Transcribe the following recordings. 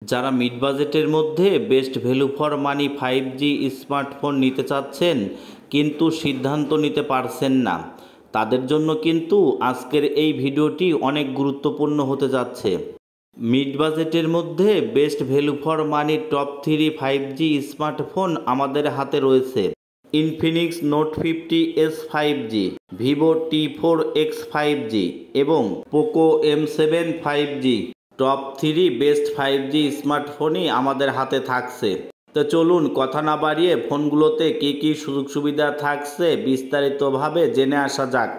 যারা মিড বাজেটের মধ্যে best value for money 5G smartphone নিতে চাচ্ছেন কিন্তু সিদ্ধান্ত নিতে পারছেন না, তাদের জন্য কিন্তু আজকের এই ভিডিওটি অনেক গুরুত্বপূর্ণ হতে যাচ্ছে। মিড বাজেটের মধ্যে best value for money top 3 5G smartphone আমাদের হাতে রয়েছে। Infinix note 50S 5G, Vivo T4X 5G এবং Poco M7 5G। Top 3 best 5G স্মার্টফোনই আমাদের হাতে থাকছে। তো চলুন কথা না বাড়িয়ে ফোনগুলোতে কী কী সুযোগ সুবিধা থাকছে বিস্তারিতভাবে জেনে আসা যাক।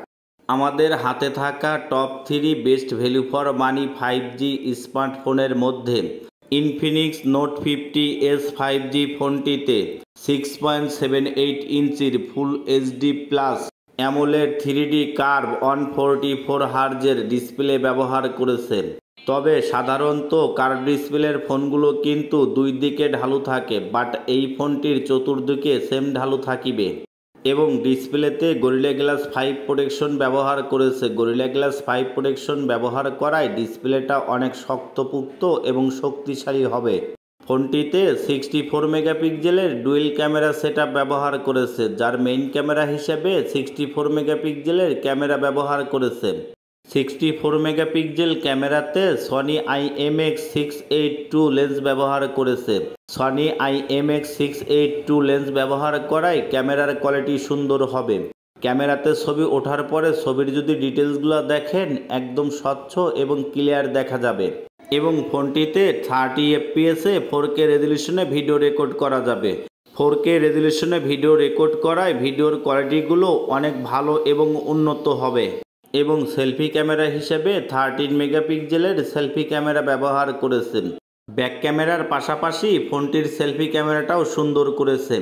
আমাদের হাতে থাকা top 3 best value for money 5G স্মার্টফোনের মধ্যে ইনফিনিক্স নোট 50S 5G ফোনটিতে 6.78 ইঞ্চির full HD plus AMOLED 3D curve 144 হার্জের ডিসপ্লে ব্যবহার করেছে। তবে সাধারণত কার্ভ ডিসপ্লের ফোনগুলো কিন্তু দুই দিকে ঢালু থাকে, বাট এই ফোনটির চতুর্দিকে সেম ঢালু থাকিবে এবং ডিসপ্লেতে গরিলা গ্লাস 5 প্রোটেকশন ব্যবহার করেছে। গরিলা গ্লাস 5 প্রোটেকশন ব্যবহার করায় ডিসপ্লেটা অনেক শক্তপোক্ত এবং শক্তিশালী হবে। ফোনটিতে 64 মেগাপিক্সেলের ডুয়েল ক্যামেরা সেটআপ ব্যবহার করেছে, যার মেইন ক্যামেরা হিসেবে 64 মেগাপিক্সেলের ক্যামেরা ব্যবহার করেছে। 64 মেগাপিক্সেল ক্যামেরাতে সনি IMX682 লেন্স ব্যবহার করেছে। সনি IMX682 লেন্স ব্যবহার করায় ক্যামেরার কোয়ালিটি সুন্দর হবে। ক্যামেরাতে ছবি ওঠার পরে ছবির যদি ডিটেলসগুলো দেখেন একদম স্বচ্ছ এবং ক্লিয়ার দেখা যাবে এবং ফোনটিতে 30 FPS-এ 4K রেজলিউশনে ভিডিও রেকর্ড করা যাবে। 4K রেজলিউশনে ভিডিও রেকর্ড করায় ভিডিওর কোয়ালিটিগুলো অনেক ভালো এবং উন্নত হবে এবং সেলফি ক্যামেরা হিসেবে 13 মেগাপিক্সেলের সেলফি ক্যামেরা ব্যবহার করেছেন। ব্যাক ক্যামেরার পাশাপাশি ফোনটির সেলফি ক্যামেরাটাও সুন্দর করেছে।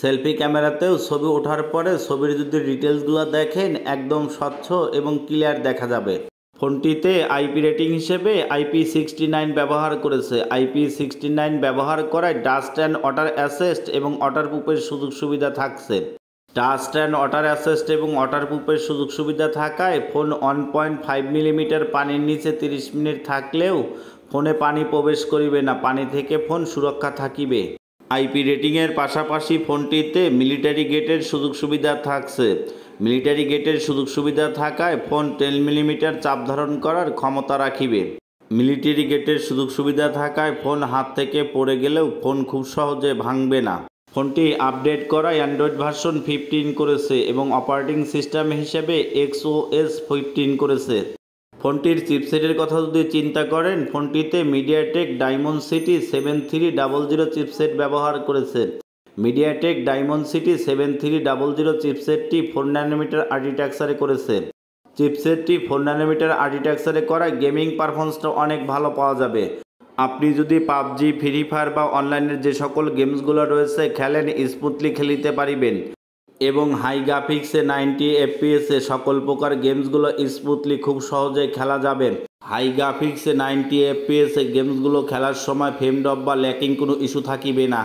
সেলফি ক্যামেরাতেও ছবি ওঠার পরে ছবির যদি ডিটেলসগুলো দেখেন একদম স্বচ্ছ এবং ক্লিয়ার দেখা যাবে। ফোনটিতে আইপি রেটিং হিসেবে IP69 ব্যবহার করেছে। IP69 ব্যবহার করায় ডাস্ট অ্যান্ড ওয়াটার অ্যাসিস্ট এবং ওয়াটারপ্রুফের সুযোগ সুবিধা থাকছে। ডাস্ট অ্যান্ড ওয়াটার অ্যাসিস্ট এবং ওয়াটারপ্রুফের সুযোগ সুবিধা থাকায় ফোন 1.5 মিলিমিটার পানির নিচে 30 মিনিট থাকলেও ফোনে পানি প্রবেশ করিবে না, পানি থেকে ফোন সুরক্ষা থাকিবে। আইপি রেটিংয়ের পাশাপাশি ফোনটিতে মিলিটারি গেটের সুযোগ সুবিধা থাকছে। মিলিটারি গেটের সুযোগ সুবিধা থাকায় ফোন 10 মিলিমিটার চাপ ধারণ করার ক্ষমতা রাখিবে। মিলিটারি গেটের সুযোগ সুবিধা থাকায় ফোন হাত থেকে পড়ে গেলেও ফোন খুব সহজে ভাঙবে না। ফোনটি আপডেট করা অ্যান্ড্রয়েড ভার্সন 15 করেছে এবং অপারেটিং সিস্টেম হিসেবে XOS 15 করেছে। ফোনটির চিপসেটের কথা যদি চিন্তা করেন, ফোনটিতে মিডিয়াটেক ডায়মন্ডসিটি 7300 চিপসেট ব্যবহার করেছে। মিডিয়াটেক ডায়মন্ডসিটি 7300 চিপসেটটি 4 ন্যানোমিটার আর্কিটেকচারে করেছে। চিপসেটটি 4 ন্যানোমিটার আর্কিটেকচারে করায় গেমিং পারফরমেন্সটা অনেক ভালো পাওয়া যাবে। আপনি যদি পাবজি, ফ্রি ফায়ার বা অনলাইনের যে সকল গেমসগুলো রয়েছে খেলেন, স্মুথলি খেলিতে পারিবেন এবং হাই গ্রাফিক্সে 90 FPS-এ সকল প্রকার গেমসগুলো স্মুথলি খুব সহজে খেলা যাবে। হাই গ্রাফিক্সে 90 FPS-এ গেমসগুলো খেলার সময় ফ্রেম ড্রপ বা ল্যাকিং কোনো ইস্যু থাকিবে না।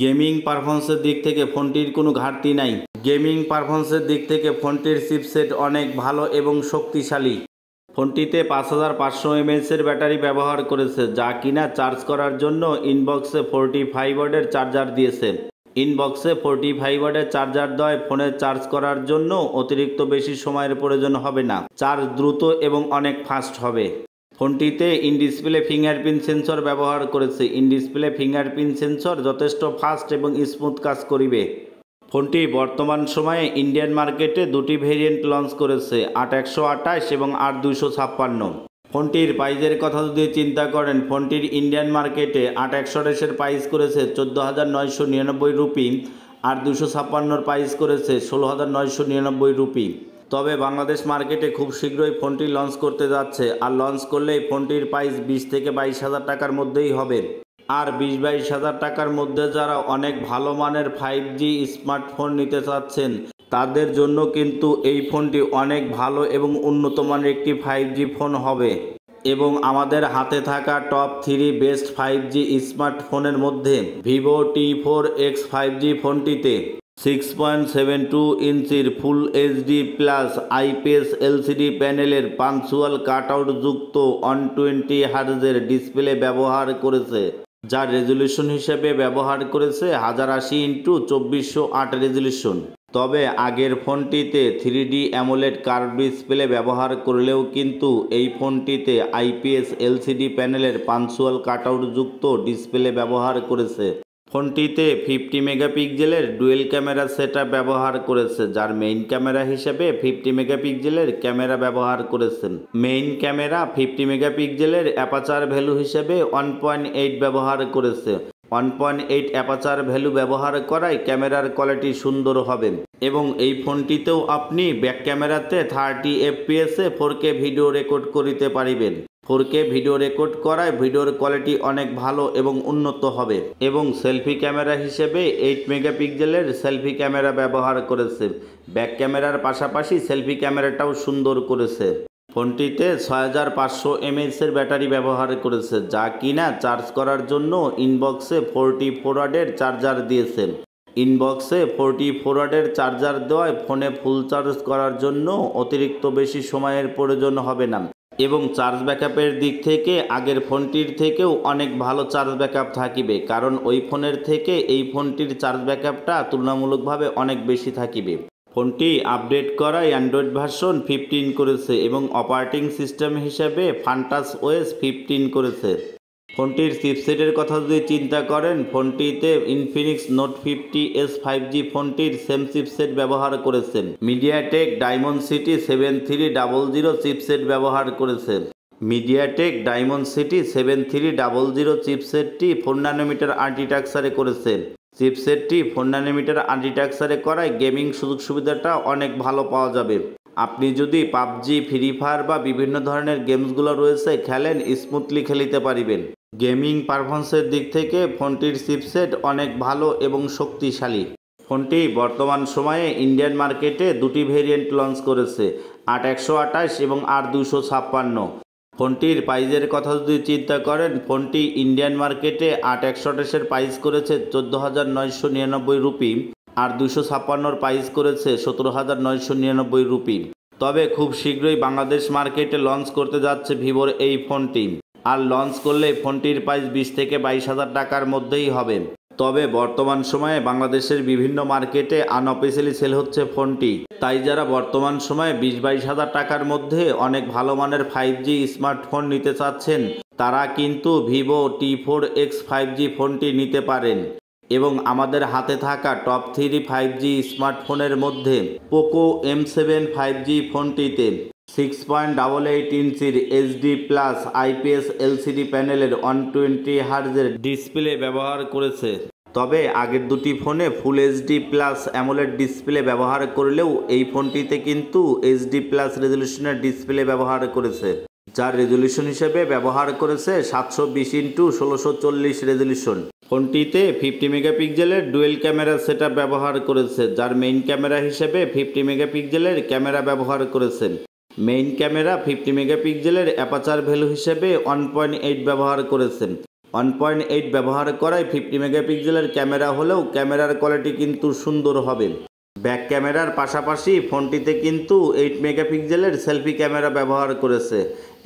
গেমিং পারফরমেন্সের দিক থেকে ফোনটির কোনো ঘাটতি নাই। গেমিং পারফরমেন্সের দিক থেকে ফোনটির চিপসেট অনেক ভালো এবং শক্তিশালী। ফোনটিতে 5500 mAh-এর ব্যাটারি ব্যবহার করেছে, যা কিনা চার্জ করার জন্য ইনবক্সে 45 ওয়াটের চার্জার দিয়েছে। ইনবক্সে 45 ওয়াটের চার্জার দেওয়ায় ফোনে চার্জ করার জন্য অতিরিক্ত বেশি সময়ের প্রয়োজন হবে না। চার্জ দ্রুত এবং অনেক ফাস্ট হবে। ফোনটিতে ইন ডিসপ্লে ফিঙ্গারপ্রিন্ট সেন্সর ব্যবহার করেছে। ইন ডিসপ্লে ফিঙ্গারপ্রিন্ট সেন্সর যথেষ্ট ফাস্ট এবং স্মুথ কাজ করিবে। ফোনটি বর্তমান সময়ে ইন্ডিয়ান মার্কেটে দুটি ভেরিয়েন্ট লঞ্চ করেছে, 8128 এবং 8256। ফোনটির প্রাইজের কথা যদি চিন্তা করেন, ফোনটির ইন্ডিয়ান মার্কেটে 8128-এর প্রাইস করেছে 14,999 রুপি আর 256-র প্রাইস করেছে 16,999 রুপি। তবে বাংলাদেশ মার্কেটে খুব শীঘ্রই ফোনটি লঞ্চ করতে যাচ্ছে, আর লঞ্চ করলেই ফোনটির প্রাইস 20 থেকে 22 হাজার টাকার মধ্যেই হবে। আর 20-22 হাজার টাকার মধ্যে যারা অনেক ভালো মানের 5G স্মার্টফোন নিতে চাচ্ছেন তাদের জন্য কিন্তু এই ফোনটি অনেক ভালো এবং উন্নত মানের একটি 5G ফোন হবে। এবং আমাদের হাতে থাকা টপ 3 বেস্ট 5G স্মার্টফোনের মধ্যে ভিভো T4X 5G ফোনটিতে 6.72 ইঞ্চির full HD plus IPS LCD প্যানেলের পাঞ্চুয়াল কাটআউট যুক্ত 120 হার্জের ডিসপ্লে ব্যবহার করেছে। যার রেজলিউশন হিসেবে ব্যবহার করেছে 1080x2408 রেজলিউশন। তবে আগের ফোনটিতে 3D অ্যামোলেড কার্ভ ডিসপ্লে ব্যবহার করলেও কিন্তু এই ফোনটিতে IPS LCD প্যানেলের পাঞ্চুয়াল কাটআউট যুক্ত ডিসপ্লে ব্যবহার করেছে। ফোনটিতে 50 মেগাপিক্সেলের ডুয়েল ক্যামেরা সেটআপ ব্যবহার করেছে, যার মেইন ক্যামেরা হিসেবে 50 মেগাপিক্সেলের ক্যামেরা ব্যবহার করেছেন। মেইন ক্যামেরা 50 মেগাপিক্সেলের অ্যাপাচার ভ্যালু হিসেবে 1.8 ব্যবহার করেছে। 1.8 অ্যাপাচার ভ্যালু ব্যবহার করায় ক্যামেরার কোয়ালিটি সুন্দর হবে এবং এই ফোনটিতেও আপনি ব্যাক ক্যামেরাতে 30 FPS 4K ভিডিও রেকর্ড করিতে পারিবেন। 4K ভিডিও রেকর্ড করায় ভিডিওর কোয়ালিটি অনেক ভালো এবং উন্নত হবে এবং সেলফি ক্যামেরা হিসেবে 8 মেগাপিক্সেলের সেলফি ক্যামেরা ব্যবহার করেছে। ব্যাক ক্যামেরার পাশাপাশি সেলফি ক্যামেরাটাও সুন্দর করেছে। ফোনটিতে 6500 mAh এর ব্যাটারি ব্যবহার করেছে, যা কিনা চার্জ করার জন্য ইনবক্সে 44 ওয়াটের চার্জার দিয়েছেন। ইনবক্সে 44 ওয়াটের চার্জার দেওয়ায় ফোনে ফুল চার্জ করার জন্য অতিরিক্ত বেশি সময়ের প্রয়োজন হবে না এবং চার্জ ব্যাকআপের দিক থেকে আগের ফোনটির থেকেও অনেক ভালো চার্জ ব্যাকআপ থাকিবে, কারণ ওই ফোনের থেকে এই ফোনটির চার্জ ব্যাকআপটা তুলনামূলকভাবে অনেক বেশি থাকিবে। ফোনটি আপডেট করা অ্যান্ড্রয়েড ভার্সন 15 করেছে এবং অপারেটিং সিস্টেম হিসেবে ফান্টাস OS 15 করেছে। ফোনটির চিপসেটের কথা যদি চিন্তা করেন, ফোনটিতে ইনফিনিক্স নোট 50S 5G ফোনটির সেম চিপসেট ব্যবহার করেছেন। মিডিয়াটেক ডায়মন্ডসিটি 7300 চিপসেট ব্যবহার করেছেন। মিডিয়াটেক ডায়মন্ডসিটি 7300 চিপসেটটি 4 ন্যানোমিটার আর্কিটেকচারে করেছেন। চিপসেটটি 4 ন্যানোমিটার আর্কিটেকচারে করায় গেমিং সুযোগ সুবিধাটা অনেক ভালো পাওয়া যাবে। আপনি যদি পাবজি, ফ্রি ফায়ার বা বিভিন্ন ধরনের গেমসগুলো রয়েছে খেলেন, স্মুথলি খেলিতে পারিবেন। গেমিং পারফরমেন্সের দিক থেকে ফোনটির চিপসেট অনেক ভালো এবং শক্তিশালী। ফোনটি বর্তমান সময়ে ইন্ডিয়ান মার্কেটে দুটি ভেরিয়েন্ট লঞ্চ করেছে, 8128 এবং 8256। ফোনটির প্রাইজের কথা যদি চিন্তা করেন, ফোনটি ইন্ডিয়ান মার্কেটে 8128-এর প্রাইস করেছে 14,999 রুপি আর 256-র প্রাইস করেছে 17,999 রুপি। তবে খুব শীঘ্রই বাংলাদেশ মার্কেটে লঞ্চ করতে যাচ্ছে ভিভোর এই ফোনটি, আর লঞ্চ করলে ফোনটির প্রাইস 20 থেকে 22,000 টাকার মধ্যেই হবে। তবে বর্তমান সময়ে বাংলাদেশের বিভিন্ন মার্কেটে আনঅফিসিয়ালি সেল হচ্ছে ফোনটি, তাই যারা বর্তমান সময়ে 20-22,000 টাকার মধ্যে অনেক ভালো মানের 5G স্মার্টফোন নিতে চাচ্ছেন, তারা কিন্তু ভিভো T4X 5G ফোনটি নিতে পারেন। এবং আমাদের হাতে থাকা টপ 3 5G স্মার্টফোনের মধ্যে পোকো M7 5G ফোনটিতে 6.88 ইঞ্চির HD+ IPS LCD প্যানেলের 120 হার্জের ডিসপ্লে ব্যবহার করেছে। তবে আগের দুটি ফোনে ফুল HD+ অ্যামোলেড ডিসপ্লে ব্যবহার করলেও এই ফোনটিতে কিন্তু HD+ রেজলিউশনের ডিসপ্লে ব্যবহার করেছে, যার রেজলিউশন হিসেবে ব্যবহার করেছে 720x1640 রেজলিউশন। ফোনটিতে 50 মেগাপিক্সেলের ডুয়েল ক্যামেরা সেটআপ ব্যবহার করেছে, যার মেইন ক্যামেরা হিসেবে 50 মেগাপিক্সেলের ক্যামেরা ব্যবহার করেছেন। মেইন ক্যামেরা 50 মেগাপিক্সেলের অ্যাপাচার ভ্যালু হিসেবে 1.8 ব্যবহার করেছেন। 1.8 ব্যবহার করায় 50 মেগাপিক্সেলের ক্যামেরা হলেও ক্যামেরার কোয়ালিটি কিন্তু সুন্দর হবে। ব্যাক ক্যামেরার পাশাপাশি ফোনটিতে কিন্তু 8 মেগাপিক্সেলের সেলফি ক্যামেরা ব্যবহার করেছে।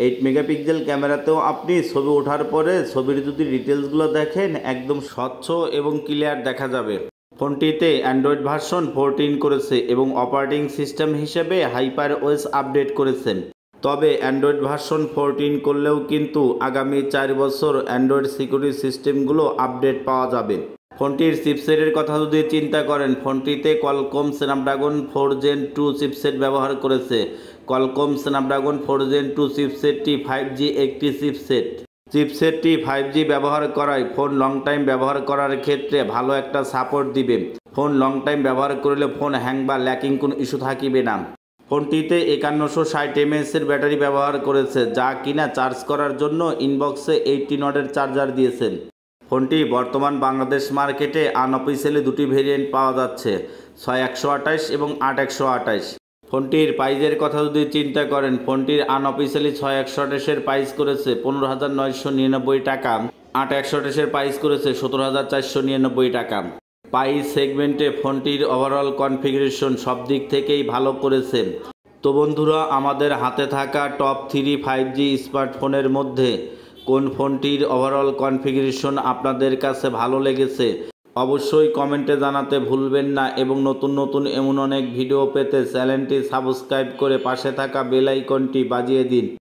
8 মেগাপিক্সেল ক্যামেরাতেও আপনি ছবি ওঠার পরে ছবির যদি ডিটেলসগুলো দেখেন, একদম স্বচ্ছ এবং ক্লিয়ার দেখা যাবে। ফোনটিতে অ্যান্ড্রয়েড ভার্সন 14 করেছে এবং অপারেটিং সিস্টেম হিসেবে HyperOS আপডেট করেছেন। তবে অ্যান্ড্রয়েড ভার্সন 14 করলেও কিন্তু আগামী 4 বছর অ্যান্ড্রয়েড সিকিউরিটি সিস্টেমগুলো আপডেট পাওয়া যাবে। ফোনটির চিপসেটের কথা যদি চিন্তা করেন, ফোনটিতে কোয়ালকম স্ন্যাপড্রাগন 4 Gen 2 চিপসেট ব্যবহার করেছে। কোয়ালকম স্ন্যাপড্রাগন 4 Gen 2 চিপসেটটি 5G একটি চিপসেট। চিপসেটটি 5G ব্যবহার করায় ফোন লং টাইম ব্যবহার করার ক্ষেত্রে ভালো একটা সাপোর্ট দিবে। ফোন লং টাইম ব্যবহার করলে ফোন হ্যাং বা ল্যাকিং কোনো ইস্যু থাকিবে না। ফোনটিতে 5160 mAh এর ব্যাটারি ব্যবহার করেছে, যা কিনা চার্জ করার জন্য ইনবক্সে 18 ওয়াটের চার্জার দিয়েছেন। ফোনটি বর্তমান বাংলাদেশ মার্কেটে আনঅফিসিয়ালি দুটি ভেরিয়েন্ট পাওয়া যাচ্ছে, 6128 এবং 8128। ফোনটির প্রাইজের কথা যদি চিন্তা করেন, ফোনটির আনঅফিসিয়ালি 6128-এর প্রাইস করেছে 15,999 টাকা, 8128-এর প্রাইস করেছে 17,499 টাকা। প্রাইস সেগমেন্টে ফোনটির ওভারঅল কনফিগারেশন সব দিক থেকেই ভালো করেছে। তো বন্ধুরা, আমাদের হাতে থাকা টপ 3 5G স্মার্টফোনের মধ্যে কোন ফোনটির ওভারঅল কনফিগারেশন আপনাদের কাছে ভালো লেগেছে অবশ্যই কমেন্টে জানাতে ভুলবেন না এবং নতুন নতুন এমন অনেক ভিডিও পেতে চ্যানেলটি সাবস্ক্রাইব করে পাশে থাকা বেল আইকনটি বাজিয়ে দিন।